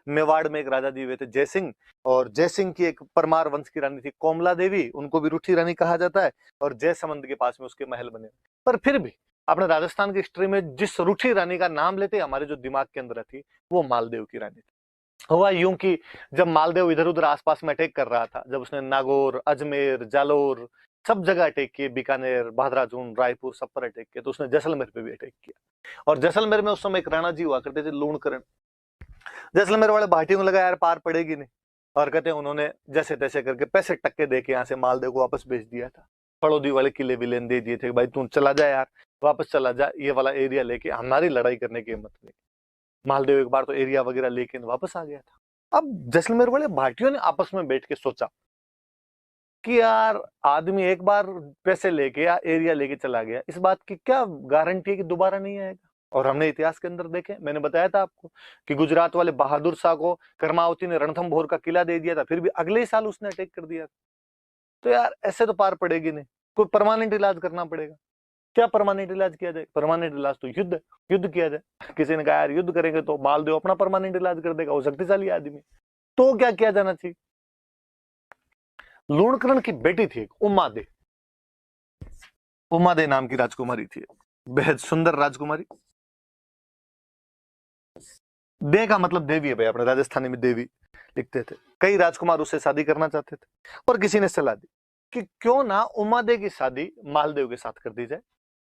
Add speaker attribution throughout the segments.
Speaker 1: मेवाड़ में एक राजा जी हुए थे जयसिंह, और जयसिंह की एक परमार वंश की रानी थी कोमला देवी, उनको भी रूठी रानी कहा जाता है, और जयसमंद के पास में उसके महल बने। पर फिर भी अपने राजस्थान की हिस्ट्री में जिस रूठी रानी का नाम लेते हमारे जो दिमाग के अंदर थी, वो मालदेव की रानी थी। हुआ यूं कि जब मालदेव इधर उधर आसपास में अटैक कर रहा था, जब उसने नागौर, अजमेर, जालोर सब जगह अटैक किए, बीकानेर, बहादुराजून, रायपुर सब पर अटैक किया, तो उसने जैसलमेर पे भी अटैक किया। और जैसलमेर में उस समय एक राणा जी हुआ करते थे लूणकरण। जैसलमेर वाले भाटियों को लगा यार पार पड़ेगी नहीं, और कहते हैं उन्होंने जैसे तैसे करके पैसे टक्के दे के यहाँ से मालदेव को वापस भेज दिया था। फड़ौदी वाले किले विलेन दे दिए थे, भाई तू चला जा यार, वापस चला जा, ये वाला एरिया लेके हमारी लड़ाई करने की हिम्मत नहीं। मालदेव एक बार तो एरिया वगैरह लेके वापस आ गया था। अब जैसलमेर वाले भाटियों ने आपस में बैठ के सोचा कि यार आदमी एक बार पैसे लेके या एरिया लेके चला गया, इस बात की क्या गारंटी है कि दोबारा नहीं आएगा। और हमने इतिहास के अंदर देखे, मैंने बताया था आपको कि गुजरात वाले बहादुर शाह को कर्मावती ने रणथंभौर का किला दे दिया था, फिर भी अगले ही साल उसने अटैक कर दिया। तो यार ऐसे तो पार पड़ेगी नहीं, कोई परमानेंट इलाज करना पड़ेगा। क्या परमानेंट इलाज किया जाए? परमानेंट इलाज तो युद्ध, युद्ध किया जाए। किसी ने कहा यार युद्ध करेंगे तो मालदेव अपना परमानेंट इलाज कर देगा, वो शक्तिशाली आदमी। तो क्या किया जाना चाहिए? लूणकरण की बेटी थी एक उमा दे, उमा दे नाम की राजकुमारी थी, बेहद सुंदर राजकुमारी। दे का मतलब देवी है भाई, अपने राजस्थानी में देवी लिखते थे। कई राजकुमार उससे शादी करना चाहते थे, और किसी ने सलाह दी कि क्यों ना उमा दे की शादी मालदेव के साथ कर दी जाए।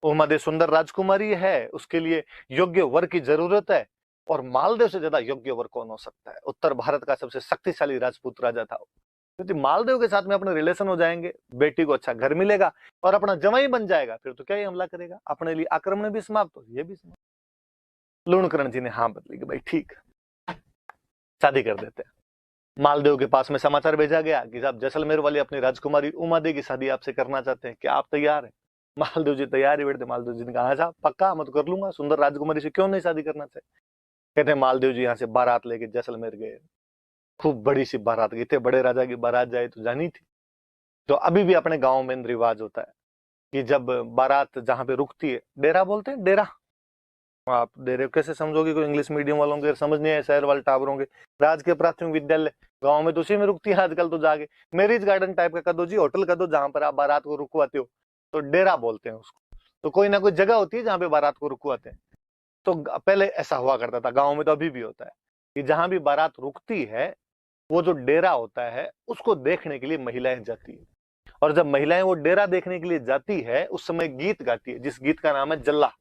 Speaker 1: उमा दे सुंदर राजकुमारी है, उसके लिए योग्य वर की जरूरत है, और मालदेव से ज्यादा योग्य वर कौन हो सकता है? उत्तर भारत का सबसे शक्तिशाली राजपूत राजा था। यदि मालदेव के साथ में अपने रिलेशन हो जाएंगे, बेटी को अच्छा घर मिलेगा और अपना जमाई बन जाएगा, फिर तो क्या ही हमला करेगा, अपने लिए आक्रमण भी समाप्त और ये भी समाप्त। लूणकरण जी ने हाँ बदली कि भाई ठीक, शादी कर देते हैं। मालदेव के पास में समाचार भेजा गया कि साहब जैसलमेर वाली अपनी राजकुमारी उमा दे की शादी आपसे करना चाहते हैं, क्या आप तैयार हैं? मालदेव जी तैयार ही बैठे। मालदेव जी ने कहा साहब पक्का, मैं तो कर लूंगा, सुंदर राजकुमारी से क्यों नहीं शादी करना चाहिए। कहते हैं मालदेव जी यहाँ से बारात लेके जैसलमेर गए, खूब बड़ी सी बारात गई थे, बड़े राजा की बारात जाए तो जानी थी। तो अभी भी अपने गांव में रिवाज होता है कि जब बारात जहां पे रुकती है, डेरा बोलते हैं, डेरा। आप डेरे कैसे समझोगे, कोई इंग्लिश मीडियम वालों के समझ नहीं है, शहर वाले टावरों के। राजकीय प्राथमिक विद्यालय गांव में तो उसी में रुकती है आजकल, तो जाके मैरिज गार्डन टाइप का कर दो जी, होटल कर दो जहां पर आप बारात को रुकवाते हो, तो डेरा बोलते हैं उसको। तो कोई ना कोई जगह होती है जहां पे बारात को रुकवाते हैं। तो पहले ऐसा हुआ करता था, गाँव में तो अभी भी होता है कि जहां भी बारात रुकती है, वो जो डेरा होता है उसको देखने के लिए महिलाएं जाती है। और जब महिलाएं वो डेरा देखने के लिए जाती है, उस समय गीत गाती है, जिस गीत का नाम है जल्ला।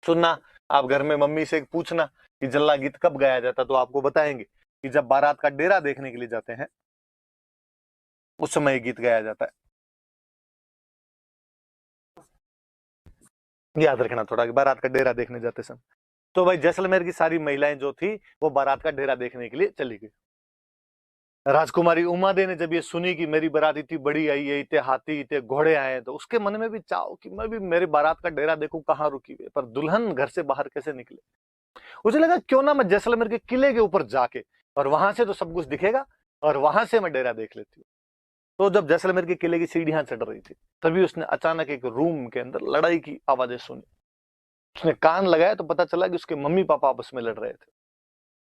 Speaker 1: सुनना, आप घर में मम्मी से पूछना कि जल्ला गीत कब गाया जाता, तो आपको बताएंगे कि जब बारात का डेरा देखने के लिए जाते हैं, उस समय गीत गाया जाता है। याद रखना थोड़ा कि बारात का डेरा देखने जाते समय। तो भाई जैसलमेर की सारी महिलाएं जो थी वो बारात का डेरा देखने के लिए चली गई। राजकुमारी उमा दे ने जब ये सुनी कि मेरी बारात इतनी बड़ी आई है, इतने हाथी इतने घोड़े आए हैं, तो उसके मन में भी चाहो कि मैं भी मेरी बारात का डेरा देखूं कहाँ रुकी हुई है। पर दुल्हन घर से बाहर कैसे निकले? मुझे लगा क्यों ना मैं जैसलमेर के किले के ऊपर जाके, और वहां से तो सब कुछ दिखेगा, और वहां से मैं डेरा देख लेती हूँ। तो जब जैसलमेर के किले की सीढ़ियां चढ़ रही थी, तभी उसने अचानक एक रूम के अंदर लड़ाई की आवाजें सुनी। उसने कान लगाया तो पता चला कि उसके मम्मी पापा आपस में लड़ रहे थे।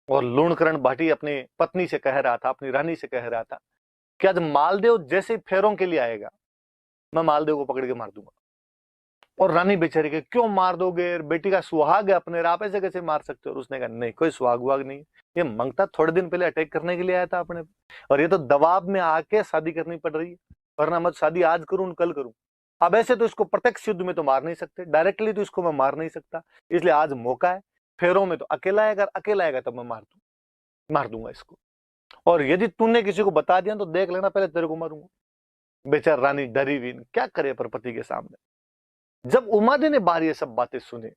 Speaker 1: और लूणकरण भाटी अपनी पत्नी से कह रहा था, अपनी रानी से कह रहा था कि आज मालदेव जैसे फेरों के लिए आएगा, मैं मालदेव को पकड़ के मार दूंगा। और रानी बेचारी के क्यों मार दोगे, बेटी का सुहाग है अपने, आप ऐसे कैसे मार सकते हो? और उसने कहा नहीं, कोई सुहाग वहाग नहीं, ये मंगता थोड़े दिन पहले अटैक करने के लिए आया था अपने, और ये तो दबाव में आके शादी करनी पड़ रही है, वरना मैं शादी आज करूं कल करूं। अब ऐसे तो इसको प्रत्यक्ष युद्ध में तो मार नहीं सकते, डायरेक्टली तो इसको मैं मार नहीं सकता, इसलिए आज मौका है, फेरों में तो अकेला आएगा, अकेला आएगा तब मैं मार दूंगा इसको। और यदि तूने किसी को बता दिया तो देख लेना, पहले तेरे को मारूंगा। बेचार रानी डरी हुई, क्या करे पर पति के सामने। जब उमादे ने बार ये सब बातें सुनी,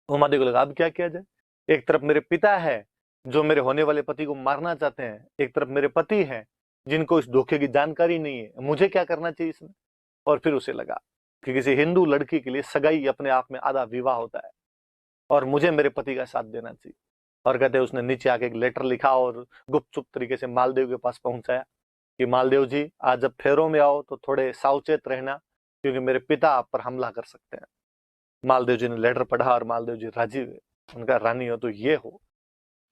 Speaker 1: उमादे को लगा अब क्या किया जाए। एक तरफ मेरे पिता है जो मेरे होने वाले पति को मारना चाहते हैं, एक तरफ मेरे पति हैं जिनको इस धोखे की जानकारी नहीं है, मुझे क्या करना चाहिए इसमें। और फिर उसे लगा कि किसी हिंदू लड़की के लिए सगाई अपने आप में आधा विवाह होता है, और मुझे मेरे पति का साथ देना चाहिए। और कहते हैं उसने नीचे आके एक लेटर लिखा और गुपचुप तरीके से मालदेव के पास पहुंचाया कि मालदेव जी आज जब फेरों में आओ तो थोड़े सावचेत रहना, क्योंकि मेरे पिता आप पर हमला कर सकते हैं। मालदेव जी ने लेटर पढ़ा और मालदेव जी राजी हुए। उनका रानी हो तो ये हो।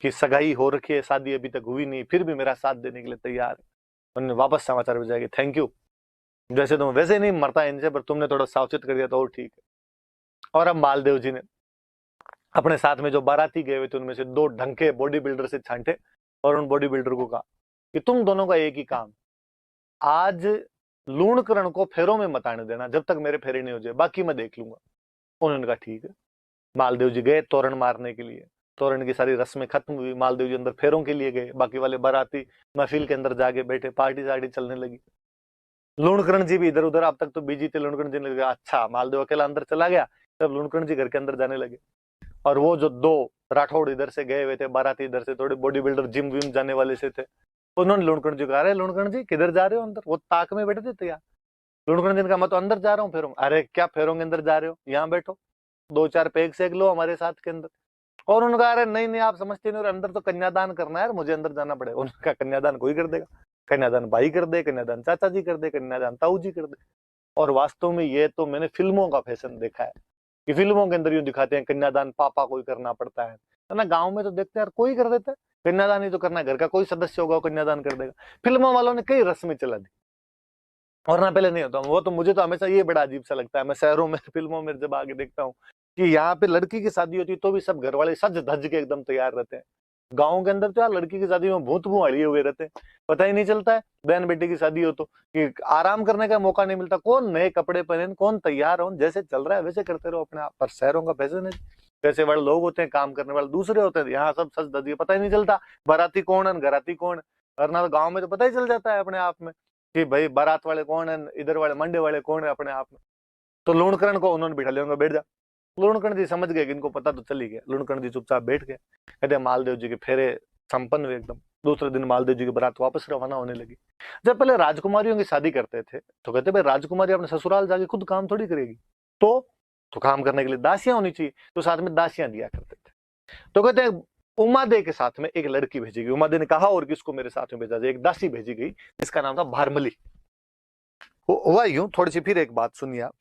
Speaker 1: कि सगाई हो रखी है, शादी अभी तक हुई नहीं, फिर भी मेरा साथ देने के लिए तैयार है। उन्होंने वापस समाचार भेजा कि थैंक यू, जैसे तुम वैसे नहीं मरता इनसे, पर तुमने थोड़ा सावचेत कर दिया तो और ठीक है। और अब मालदेव जी ने अपने साथ में जो बाराती गए हुए थे उनमें से 2 ढंग के बॉडी बिल्डर से छांटे और उन बॉडी बिल्डर को कहा कि तुम दोनों का एक ही काम, आज लूणकरण को फेरों में मत आने देना जब तक मेरे फेरे नहीं हो जाए, बाकी मैं देख लूंगा। उन्होंने कहा ठीक है। मालदेव जी गए तोरण मारने के लिए, तोरण की सारी रस्में खत्म हुई, मालदेव जी अंदर फेरों के लिए गए, बाकी वाले बाराती महफिल के अंदर जाके बैठे, पार्टी सार्टी चलने लगी। लूणकरण जी भी इधर उधर, अब तक तो बिजी थे। लूणकरण जी ने कहा अच्छा, मालदेव अकेला अंदर चला गया, तब लूणकरण जी घर के अंदर जाने लगे। और वो जो 2 राठौड़ इधर से गए हुए थे, बाराती इधर से, थोड़े बॉडी बिल्डर जिम विम जाने वाले से थे, उन्होंने लूणकरण जी को कहा, अरे लूणकरण जी किधर जा रहे हो अंदर? वो ताक में बैठे थे तैयार। लूणकरण जी ने कहा मैं तो अंदर जा रहा हूँ फेरों। अरे क्या फेरों के अंदर जा रहे हो, यहाँ बैठो, 2-4 पेग सेक लो हमारे साथ के अंदर। और उन्होंने कहा अरे नहीं नहीं, आप समझते नहीं, और अंदर तो कन्यादान करना है यार, मुझे अंदर जाना पड़ेगा। उन्होंने कहा कन्यादान कोई कर देगा, कन्यादान भाई कर दे, कन्यादान चाचा जी कर दे, कन्यादान ताऊ जी कर दे। और वास्तव में ये तो मैंने फिल्मों का फैशन देखा है कि फिल्मों के अंदर यूं दिखाते हैं कन्यादान पापा को ही करना पड़ता है ना। गांव में तो देखते हैं यार कोई कर देता है कन्यादान, ही तो करना है, घर का कोई सदस्य होगा वो कन्यादान कर देगा। फिल्मों वालों ने कई रस्में चला दी, और ना पहले नहीं होता वो तो। मुझे तो हमेशा ये बड़ा अजीब सा लगता है, मैं शहरों में फिल्मों में जब आगे देखता हूँ कि यहाँ पे लड़की की शादी होती है तो भी सब घर वाले सज धज के एकदम तैयार रहते हैं। गाँव के अंदर तो यार लड़की की शादी में भूत भुआड़िए हुए रहते हैं, पता ही नहीं चलता है। बहन बेटी की शादी हो तो कि आराम करने का मौका नहीं मिलता, कौन नए कपड़े पहने, कौन तैयार हो, जैसे चल रहा है वैसे करते रहो अपने आप। पर शहरों का फैशन है, पैसे वाले लोग होते हैं, काम करने वाले दूसरे होते हैं, यहाँ सब सज धज के पता ही नहीं चलता बाराती कौन है घराती कौन है। वरना तो गाँव में तो पता ही चल जाता है अपने आप में कि भाई बारात वाले कौन है, इधर वाले मंडे वाले कौन है अपने आप में। तो लूणकरण को उन्होंने बिठा लिया, बैठ जा। लूणकरण जी समझ गए कि इनको पता तो चल ही गया। लूणकरण जी चुपचाप बैठ गए। कहते मालदेव जी के फेरे संपन्न हुए एकदम। दूसरे दिन मालदेव जी की बारात वापस रवाना होने लगी। जब पहले राजकुमारियों की शादी करते थे तो कहते भाई राजकुमारी अपने ससुराल जाके खुद काम थोड़ी करेगी, तो काम करने के लिए दासियां होनी चाहिए, तो साथ में दासियां दिया करते थे। तो कहते हैं उमा दे के साथ में एक लड़की भेजी गई। उमा दे ने कहा और किसको मेरे साथ में भेजा जाए, एक दासी भेजी गई जिसका नाम था भारमली। हुआ यूं, थोड़ी सी फिर एक बात सुनिए आप।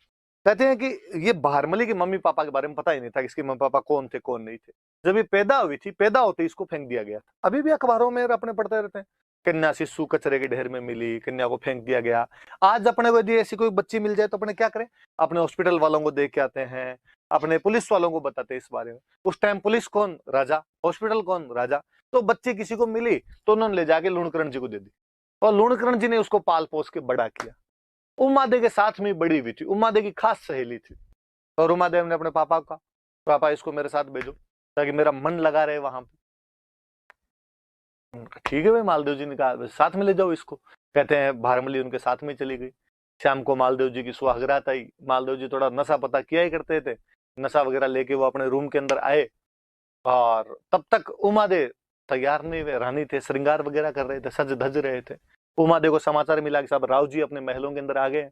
Speaker 1: कहते हैं कि ये भारमली के मम्मी पापा के बारे में पता ही नहीं था, इसके मम्मी पापा कौन थे कौन नहीं थे। जब ये पैदा हुई थी, पैदा होते इसको फेंक दिया गया था। अभी भी अखबारों में अपने पढ़ते रहते हैं, कन्या शिशु कचरे के ढेर में मिली, कन्या को फेंक दिया गया। आज अपने को यदि ऐसी कोई बच्ची मिल जाए तो अपने क्या करें, अपने हॉस्पिटल वालों को देख के आते हैं, अपने पुलिस वालों को बताते हैं इस बारे में। उस टाइम पुलिस कौन, राजा, हॉस्पिटल कौन, राजा। तो बच्ची किसी को मिली तो उन्होंने ले जाके लूणकरण जी को दे दी, और लूणकरण जी ने उसको पाल पोस के बड़ा किया। उमादे के साथ में बड़ी हुई थी, उमादे की खास सहेली थी। और उमादेव ने अपने पापा का, पापा इसको मेरे साथ भेजो ताकि मेरा मन लगा रहे वहां पे। ठीक है भाई, मालदेव जी ने कहा साथ में ले जाओ इसको। कहते हैं भारमली उनके साथ में चली गई। शाम को मालदेव जी की सुहागरात आई। मालदेव जी थोड़ा नशा पता किया ही करते थे, नशा वगैरह लेके वो अपने रूम के अंदर आए, और तब तक उमादे तैयार नहीं हुए, रानी थे, श्रृंगार वगैरह कर रहे थे, सज धज रहे थे। उमादे को समाचार मिला कि साहब राव जी अपने महलों के अंदर आ गए।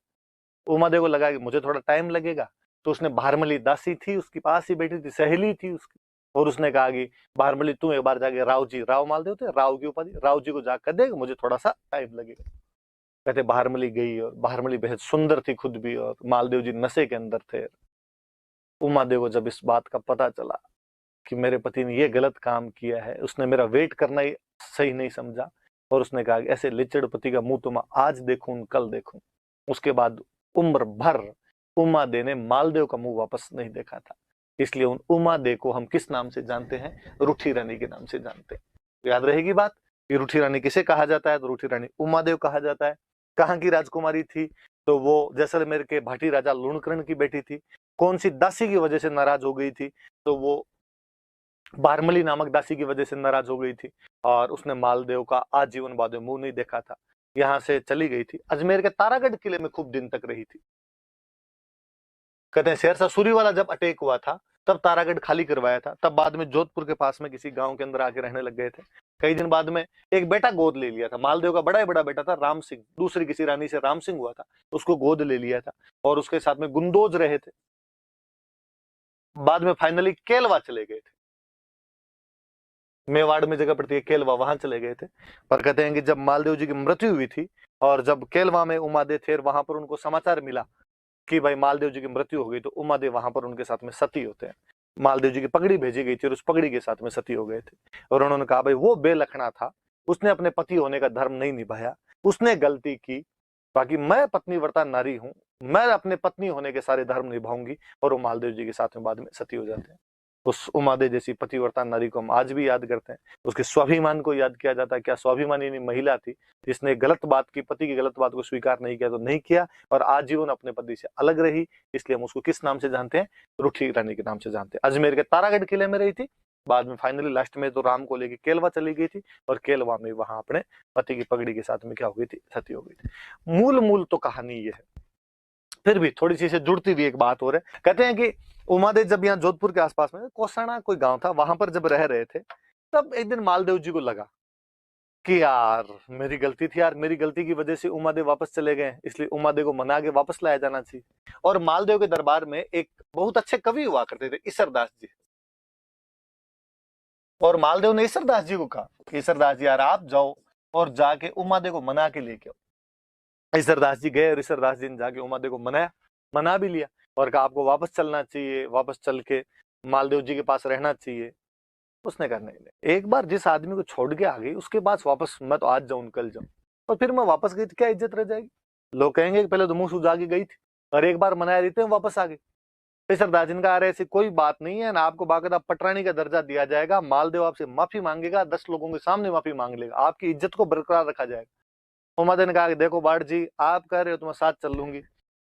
Speaker 1: उमादे को लगा कि मुझे थोड़ा टाइम लगेगा, तो उसने भारमली दासी थी उसके पास ही बैठी थी, सहेली थी उसकी, और उसने कहा कि भारमली तू एक बार जाके राव जी, राव मालदेव थे, राव की उपाधि, राव जी को जाकर देख, मुझे थोड़ा सा टाइम लगेगा। कहते भारमली गई, और भारमली बेहद सुंदर थी खुद भी, और मालदेव जी नशे के अंदर थे। उमादेव को जब इस बात का पता चला कि मेरे पति ने ये गलत काम किया है, उसने मेरा वेट करना ही सही नहीं समझा, और उसने कहा कि ऐसे लिचड़ पति का मुंह तो मैं आज देखूं कल देखूं। उसके बाद उम्र भर उमादे ने मालदेव का मुंह वापस नहीं देखा था। इसलिए उन उमादे को हम किस नाम से जानते हैं, रूठी रानी के नाम से जानते हैं। तो याद रहेगी बात कि रूठी रानी किसे कहा जाता है, तो रूठी रानी उमादेव कहा जाता है। कहाँ की राजकुमारी थी, तो वो जैसलमेर के भाटी राजा लूणकरण की बेटी थी। कौन सी दासी की वजह से नाराज हो गई थी, तो वो भारमली नामक दासी की वजह से नाराज हो गई थी, और उसने मालदेव का आजीवन बाद में मुंह नहीं देखा था। यहाँ से चली गई थी, अजमेर के तारागढ़ किले में खूब दिन तक रही थी। कहते हैं शेरशाह सूरी वाला जब अटैक हुआ था तब तारागढ़ खाली करवाया था, तब बाद में जोधपुर के पास में किसी गांव के अंदर आके रहने लग गए थे। कई दिन बाद में एक बेटा गोद ले लिया था, मालदेव का बड़ा ही बड़ा बेटा था राम सिंह, दूसरी किसी रानी से राम सिंह हुआ था, उसको गोद ले लिया था, और उसके साथ में गुंदोज रहे थे। बाद में फाइनली केलवा चले गए थे, मेवाड़ में जगह पड़ती है केलवा, वहां चले गए थे। पर कहते हैं कि जब मालदेव जी की मृत्यु हुई थी, और जब केलवा में उमादे थे, वहां पर उनको समाचार मिला कि भाई मालदेव जी की मृत्यु हो गई, तो उमादे वहां पर उनके साथ में सती होते हैं। मालदेव जी की पगड़ी भेजी गई थी और उस पगड़ी के साथ में सती हो गए थे। और उन्होंने कहा भाई वो बेलखना था, उसने अपने पति होने का धर्म नहीं निभाया, उसने गलती की, बाकी मैं पत्नीव्रता नारी हूं, मैं अपने पत्नी होने के सारे धर्म निभाऊंगी। और वो मालदेव जी के साथ में बाद में सती हो जाते हैं। उस उमादे जैसी पतिव्रता नारी को हम आज भी याद करते हैं, उसके स्वाभिमान को याद किया जाता है। क्या स्वाभिमानी महिला थी जिसने गलत बात की, पति की गलत बात को स्वीकार नहीं किया तो नहीं किया, और आजीवन अपने पति से अलग रही। इसलिए हम उसको किस नाम से जानते हैं? रूठी रानी के नाम से जानते हैं। अजमेर के तारागढ़ किले में रही थी, बाद में फाइनली लास्ट में तो राम को लेके केलवा चली गई थी, और केलवा में वहां अपने पति की पगड़ी के साथ में क्या हो गई थी? सती हो गई थी। मूल तो कहानी ये है। फिर भी थोड़ी सी से जुड़ती हुई एक बात हो रही है। कहते हैं कि उमादेव जब यहाँ जोधपुर के आसपास में कोसाना कोई गांव था, वहां पर जब रह रहे थे, तब एक दिन मालदेव जी को लगा कि यार मेरी गलती थी यार, मेरी गलती की वजह से उमादेव वापस चले गए, इसलिए उमादेव को मना के वापस लाया जाना चाहिए। और मालदेव के दरबार में एक बहुत अच्छे कवि हुआ करते थे, ईसरदास जी। और मालदेव ने ईसरदास जी को कहा, ईसरदास जी यार आप जाओ और जाके उमादेव को मना के लेके आओ। ईसरदास जी गए और ईसरदास जी ने जाके उमादेव को मना भी लिया और कहा आपको वापस चलना चाहिए, वापस चल के मालदेव जी के पास रहना चाहिए। उसने कहा नहीं, एक बार जिस आदमी को छोड़ के आ गई उसके पास वापस मैं तो आज जाऊं कल जाऊं, और फिर मैं वापस गई तो क्या इज्जत रह जाएगी? लोग कहेंगे कि पहले तो मुंह सुजा के गई थी और एक बार मनाया देते हैं वापस आ गई। सरदार जिनका आ रहे ऐसी कोई बात नहीं है ना, आपको बाकायदा पटरानी का दर्जा दिया जाएगा। मालदेव आपसे माफी मांगेगा, 10 लोगों के सामने माफी मांग लेगा, आपकी इज्जत को बरकरार रखा जाएगा। उमादे ने कहा कि देखो बाढ़ जी आप कह रहे हो तो मैं साथ चल लूंगी,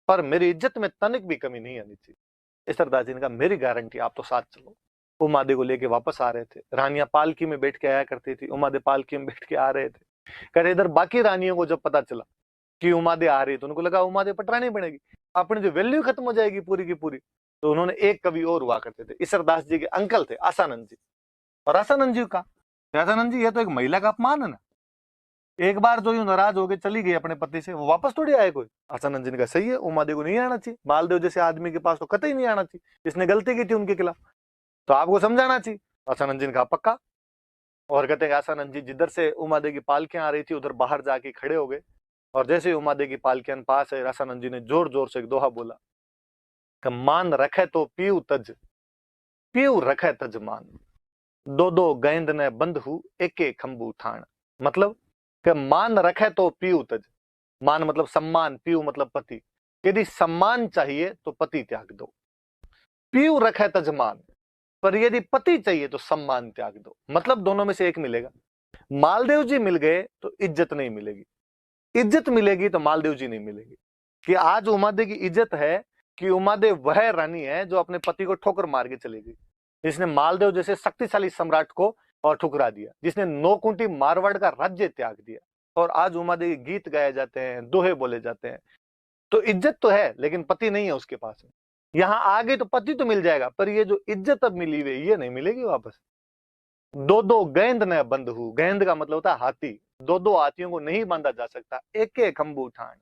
Speaker 1: पर मेरी इज्जत में तनिक भी कमी नहीं आनी चाहिए। सरदार जी ने कहा मेरी गारंटी, आप तो साथ चलो। उमादे को लेके वापस आ रहे थे, रानियां पालकी में बैठ के आया करती थी, उमादे पालकी में बैठ के आ रहे थे। कह रहे इधर बाकी रानियों को जब पता चला कि उमादे आ रही तो उनको लगा उमादे पटरानी बनेगी, अपनी जो वैल्यू खत्म हो जाएगी पूरी की पूरी। तो उन्होंने एक कवि और हुआ करते थे, ईसरदास जी के अंकल थे आसानंद जी। और आसानंद जी का, आसानंद जी ये तो एक महिला का अपमान है ना, एक बार जो यूं नाराज होकर चली गई अपने पति से, वो वापस थोड़ी आए कोई। आसानंद जी ने कहा सही है, उमादेव को नहीं आना चाहिए, मालदेव जैसे आदमी के पास तो कतई नहीं आना चाहिए, इसने गलती की थी उनके खिलाफ, तो आपको समझाना चाहिए। आसानंद जी ने कहा पक्का। और कहते हैं आसानंद जी जिधर से उमादेव की पालकियां आ रही थी उधर बाहर जाके खड़े हो गए, और जैसे ही उमादेव की पालकियां पास है, आसानंद जी ने जोर जोर से एक दोहा बोला कि मान रखे तो पीऊ तज, पीऊ रखे तज मान, दो दो गेंद ने बंधु एके खंबू ठाण। मतलब कि मान रखे तो पीऊ तज, मान मतलब सम्मान, पीऊ मतलब पति, यदि सम्मान चाहिए तो पति त्याग दो। पीऊ रखे तज मान, पर यदि पति चाहिए तो सम्मान त्याग दो। मतलब दोनों में से एक मिलेगा। मालदेव जी मिल गए तो इज्जत नहीं मिलेगी, इज्जत मिलेगी तो मालदेव जी नहीं मिलेगी। कि आज उमादेव की इज्जत है कि उमादेव वह रानी है जो अपने पति को ठोकर मार के चली गई, जिसने मालदेव जैसे शक्तिशाली सम्राट को और ठुकरा दिया, जिसने 9 कुंटी मारवाड़ का राज्य त्याग दिया। और आज उमादेव के गीत गाए जाते हैं, दोहे बोले जाते हैं। तो इज्जत तो है लेकिन पति नहीं है उसके पास। यहां आ गई तो पति तो मिल जाएगा, पर ये जो इज्जत अब मिली हुई ये नहीं मिलेगी वापस। दो दो गेंद न बंधु, गेंद का मतलब होता है हाथी, दो दो हाथियों को नहीं बांधा जा सकता। एक एक खंबू ठाण,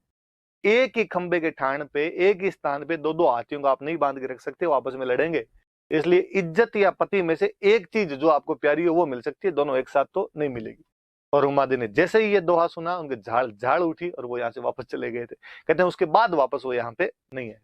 Speaker 1: एक ही खंबे के ठाण पे, एक ही स्थान पे दो दो हाथियों को आप नहीं बांध के रख सकते, वो आपस में लड़ेंगे। इसलिए इज्जत या पति में से एक चीज जो आपको प्यारी हो वो मिल सकती है, दोनों एक साथ तो नहीं मिलेगी। और उमादे ने जैसे ही ये दोहा सुना, उनके झाड़ झाड़ उठी और वो यहाँ से वापस चले गए थे। कहते हैं उसके बाद वापस वो यहाँ पे नहीं है।